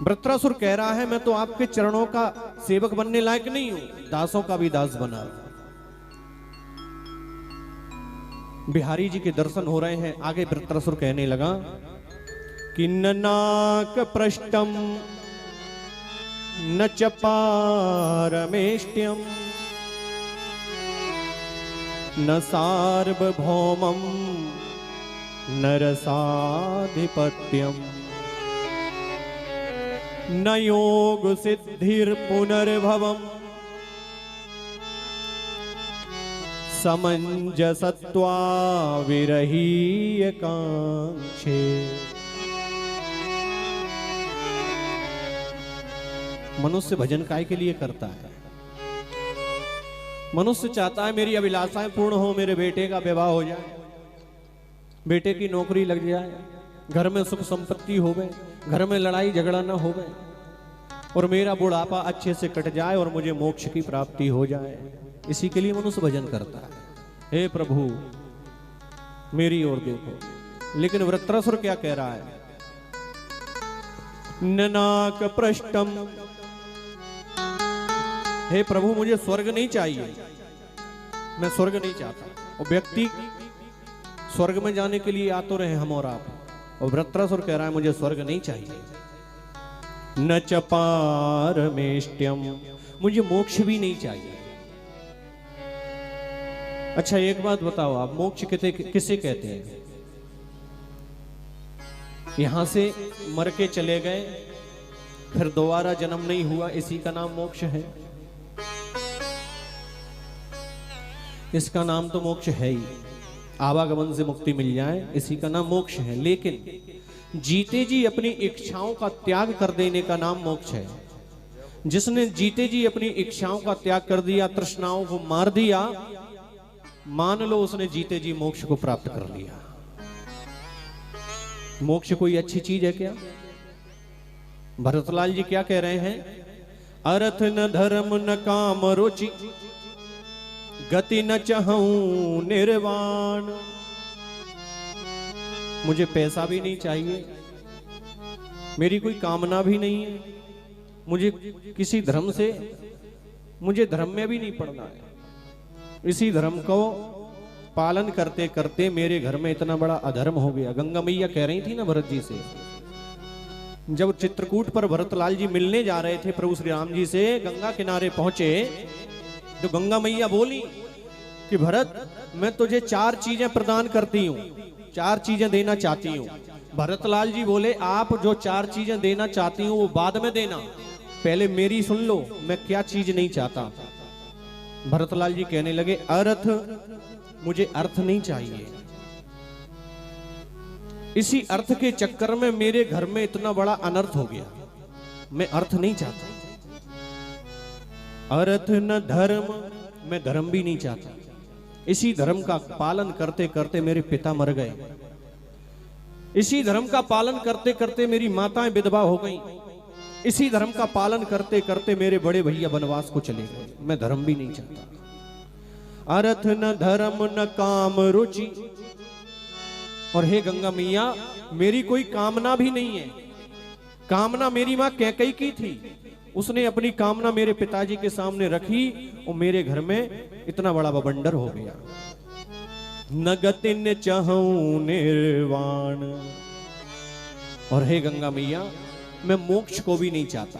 वृत्रासुर कह रहा है मैं तो आपके चरणों का सेवक बनने लायक नहीं हूं, दासों का भी दास बना। बिहारी जी के दर्शन हो रहे हैं। आगे वृत्रासुर कहने लगा कि न नाक पृष्ठम न च पारमेष्ट्यम न सार्वभौमम न रसाधिपत्यम न योग सिद्धिर पुनर्भवम समंजसत्वा विरहीय कांक्षे। मनुष्य भजन काय के लिए करता है? मनुष्य चाहता है मेरी अभिलाषाएं पूर्ण हो, मेरे बेटे का विवाह हो जाए, बेटे की नौकरी लग जाए, घर में सुख संपत्ति होवे, घर में लड़ाई झगड़ा ना होवे, और मेरा बुढ़ापा अच्छे से कट जाए और मुझे मोक्ष की प्राप्ति हो जाए। इसी के लिए मनुष्य भजन करता है। हे प्रभु मेरी ओर देखो। लेकिन वृत्रासुर क्या कह रहा है? ननाक पृष्ठम, हे प्रभु मुझे स्वर्ग नहीं चाहिए, मैं स्वर्ग नहीं चाहता। और व्यक्ति स्वर्ग में जाने के लिए आ तो रहे हम और आप, और वृत्रासुर कह रहा है मुझे स्वर्ग नहीं चाहिए। न च पारमेष्ट्यम, मुझे मोक्ष भी नहीं चाहिए। अच्छा एक बात बताओ आप, मोक्ष किसे कहते हैं? यहां से मर के चले गए, फिर दोबारा जन्म नहीं हुआ, इसी का नाम मोक्ष है? इसका नाम तो मोक्ष है ही, आवागमन से मुक्ति मिल जाए, इसी का नाम मोक्ष है। लेकिन जीते जी अपनी इच्छाओं का त्याग कर देने का नाम मोक्ष है। जिसने जीते जी अपनी इच्छाओं का त्याग कर दिया, तृष्णाओं को मार दिया, मान लो उसने जीते जी मोक्ष को प्राप्त कर लिया। मोक्ष कोई अच्छी चीज है क्या? भरतलाल जी क्या कह रहे हैं? अर्थ न धर्म न काम रुचि, गति न चाहूं निर्वाण। मुझे पैसा भी नहीं चाहिए, मेरी कोई कामना भी नहीं है, मुझे किसी धर्म से, मुझे धर्म में भी नहीं पड़ना है। इसी धर्म को पालन करते करते मेरे घर में इतना बड़ा अधर्म हो गया। गंगा मैया कह रही थी ना भरत जी से, जब चित्रकूट पर भरतलाल जी मिलने जा रहे थे प्रभु श्री राम जी से, गंगा किनारे पहुंचे तो गंगा मैया बोली कि भरत मैं तुझे 4 चीजें प्रदान करती हूँ, 4 चीजें देना चाहती हूँ। भरतलाल जी बोले आप जो 4 चीजें देना चाहती हूँ वो बाद में देना, पहले मेरी सुन लो, मैं क्या चीज नहीं चाहता। भरतलाल जी कहने लगे अर्थ, मुझे अर्थ नहीं चाहिए। इसी अर्थ के चक्कर में मेरे घर में इतना बड़ा अनर्थ हो गया, मैं अर्थ नहीं चाहता। अर्थ न धर्म, मैं धर्म भी नहीं चाहता। इसी धर्म का पालन करते करते मेरे पिता मर गए, इसी धर्म का पालन करते करते मेरी माताएं विधवा हो गईं, इसी धर्म का पालन करते करते मेरे बड़े भैया वनवास को चले गए, मैं धर्म भी नहीं चाहता। अर्थ न धर्म न काम रुचि। और हे गंगा मैया मेरी कोई कामना भी नहीं है। कामना मेरी मां कैकेयी की थी, उसने अपनी कामना मेरे पिताजी के सामने रखी और मेरे घर में इतना बड़ा बवंडर हो गया। न गति न चाहूं निर्वाण। और हे गंगा मैया मैं मोक्ष को भी नहीं चाहता।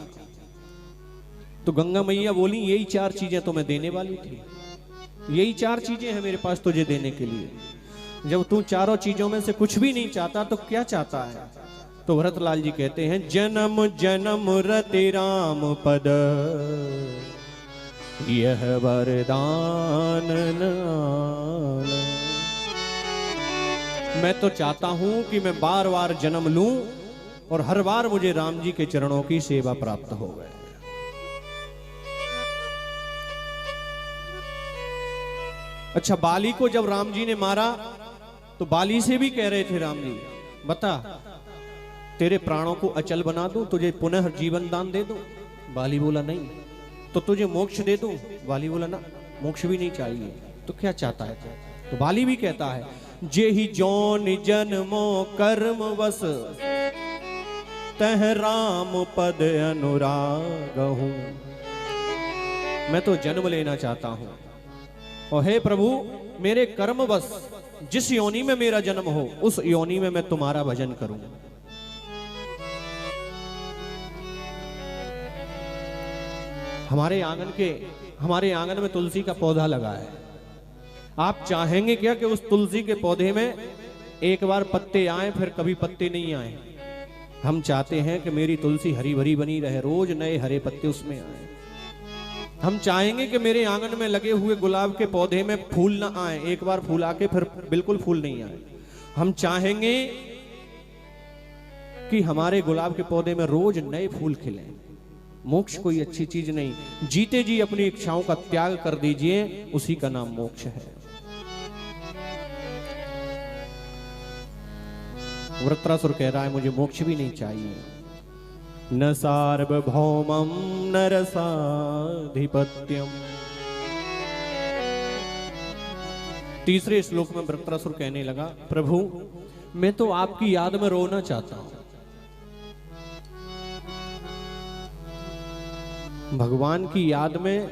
तो गंगा मैया बोली यही 4 चीजें तो मैं देने वाली थी, यही 4 चीजें हैं मेरे पास तुझे देने के लिए। जब तू चारों चीजों में से कुछ भी नहीं चाहता तो क्या चाहता है? तो भरतलाल जी कहते हैं जन्म जन्म रति राम पद, यह वरदान नाल। मैं तो चाहता हूं कि मैं बार बार जन्म लूं और हर बार मुझे राम जी के चरणों की सेवा प्राप्त हो गए। अच्छा बाली को जब राम जी ने मारा तो बाली से भी कह रहे थे राम जी बता तेरे प्राणों को अचल बना दूं, तुझे पुनः जीवन दान दे दूं। बाली बोला नहीं। तो तुझे मोक्ष दे दूं? बाली बोला ना, मोक्ष भी नहीं चाहिए। तो क्या चाहता है? तो बाली भी कहता है जे ही जौन जन्मो कर्म बस, तह राम पद अनुराग हूं। मैं तो जन्म लेना चाहता हूं और हे प्रभु मेरे कर्म बस जिस योनि में मेरा जन्म हो उस योनि में मैं तुम्हारा भजन करूं। हमारे आंगन में तुलसी का पौधा लगा है। आप चाहेंगे क्या कि उस तुलसी के पौधे में एक बार पत्ते आए फिर कभी पत्ते नहीं आए? हम चाहते हैं कि मेरी तुलसी हरी भरी बनी रहे, रोज नए हरे पत्ते उसमें आए। हम चाहेंगे कि मेरे आंगन में लगे हुए गुलाब के पौधे में फूल ना आए, एक बार फूल आके फिर बिल्कुल फूल नहीं आए। हम चाहेंगे कि हमारे गुलाब के पौधे में रोज नए फूल खिले। मोक्ष कोई अच्छी चीज नहीं, जीते जी अपनी इच्छाओं का त्याग कर दीजिए, उसी का नाम मोक्ष है। वृत्रासुर कह रहा है मुझे मोक्ष भी नहीं चाहिए। न सार्वभौमं न रसाधिपत्यम। तीसरे श्लोक में वृत्रासुर कहने लगा प्रभु मैं तो आपकी याद में रोना चाहता हूं। भगवान की याद में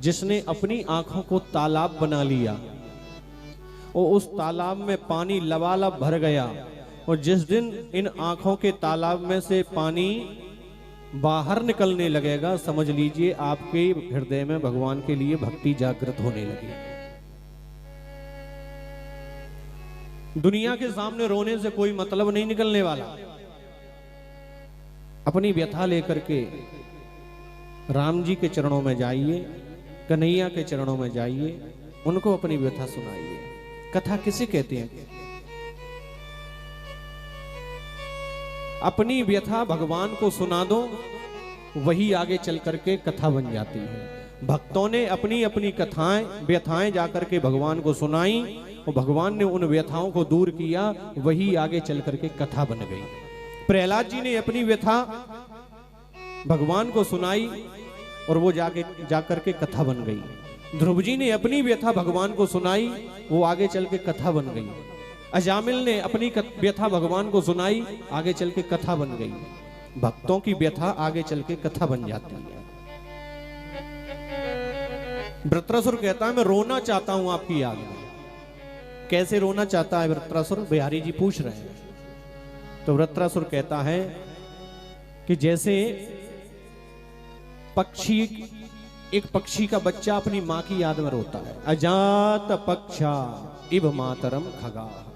जिसने अपनी आंखों को तालाब बना लिया और उस तालाब में पानी लबालब भर गया, और जिस दिन इन आंखों के तालाब में से पानी बाहर निकलने लगेगा समझ लीजिए आपके हृदय में भगवान के लिए भक्ति जागृत होने लगी। दुनिया के सामने रोने से कोई मतलब नहीं निकलने वाला। अपनी व्यथा लेकर के राम जी के चरणों में जाइए, कन्हैया के चरणों में जाइए, उनको अपनी व्यथा सुनाइए। कथा किसे कहते हैं? अपनी व्यथा भगवान को सुना दो, वही आगे चल करके कथा बन जाती है। भक्तों ने अपनी अपनी व्यथाएं जाकर के भगवान को सुनाई और भगवान ने उन व्यथाओं को दूर किया, वही आगे चल करके कथा बन गई। प्रहलाद जी ने अपनी व्यथा भगवान को सुनाई और वो जाकर के कथा बन गई। ध्रुव जी ने अपनी व्यथा भगवान को सुनाई, वो आगे चल के कथा बन गई। अजामिल ने अपनी व्यथा भगवान को सुनाई, आगे चल के कथा बन गई। भक्तों की व्यथा आगे चल के कथा बन जाती है। वृत्रासुर कहता है मैं रोना चाहता हूं आपकी याद में। कैसे रोना चाहता है वृत्रासुर? बिहारी जी पूछ रहे हैं। तो वृत्रासुर कहता है कि जैसे एक पक्षी का बच्चा अपनी मां की याद में रोता है। अजात पक्षा इव मातरम खगा।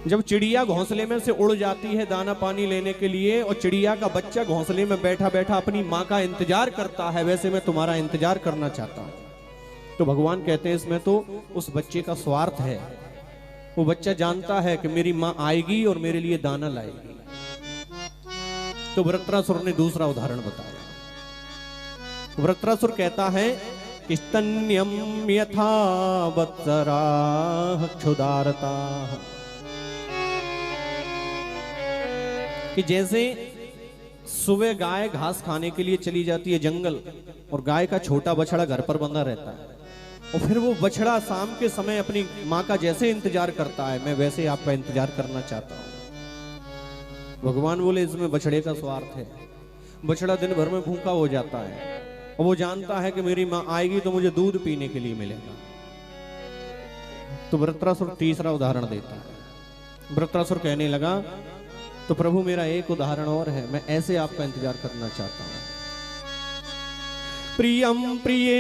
जब चिड़िया घोंसले में से उड़ जाती है दाना पानी लेने के लिए और चिड़िया का बच्चा घोंसले में बैठा बैठा अपनी मां का इंतजार करता है, वैसे मैं तुम्हारा इंतजार करना चाहता हूं। तो भगवान कहते हैं इसमें तो उस बच्चे का स्वार्थ है। वो बच्चा जानता है कि मेरी मां आएगी और मेरे लिए दाना लाएगी। तो वृत्रासुर ने दूसरा उदाहरण बताया। वृत्रासुर कहता है कि स्तन्यम यथा वत्सराः क्षुधारताः, कि जैसे सुबह गाय घास खाने के लिए चली जाती है जंगल, और गाय का छोटा बछड़ा घर पर बंधा रहता है, और फिर वो बछड़ा शाम के समय अपनी माँ का जैसे इंतजार करता है, मैं वैसे आपका इंतजार करना चाहता हूं। भगवान बोले इसमें बछड़े का स्वार्थ है। बछड़ा दिन भर में भूखा हो जाता है और वो जानता है कि मेरी माँ आएगी तो मुझे दूध पीने के लिए मिलेगा। तो वृत्रासुर तीसरा उदाहरण देता है। वृत्रासुर कहने लगा तो प्रभु मेरा एक उदाहरण और है, मैं ऐसे आपका इंतजार करना चाहता हूं। प्रियम प्रिये